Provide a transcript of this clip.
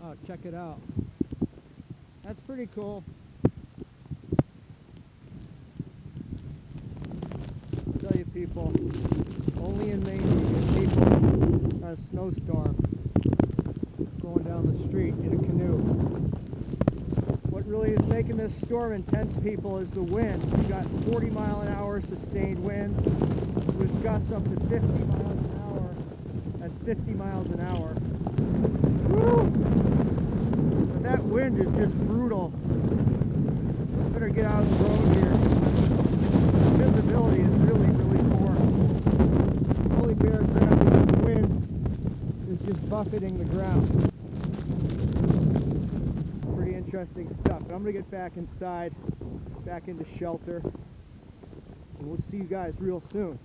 Oh, check it out. That's pretty cool. I'll tell you people, only in Maine do you get people on a snowstorm going down the street in a canoe. What really is making this storm intense, people, is the wind. We've got 40-mile-an-hour sustained winds with gusts up to 50 miles an hour. That's 50 miles an hour. Woo! But that wind is just brutal. Better get out of the road here. Visibility is really, really poor. Only bare ground is the wind is just buffeting the ground. Pretty interesting stuff. But I'm going to get back inside, back into shelter, and we'll see you guys real soon.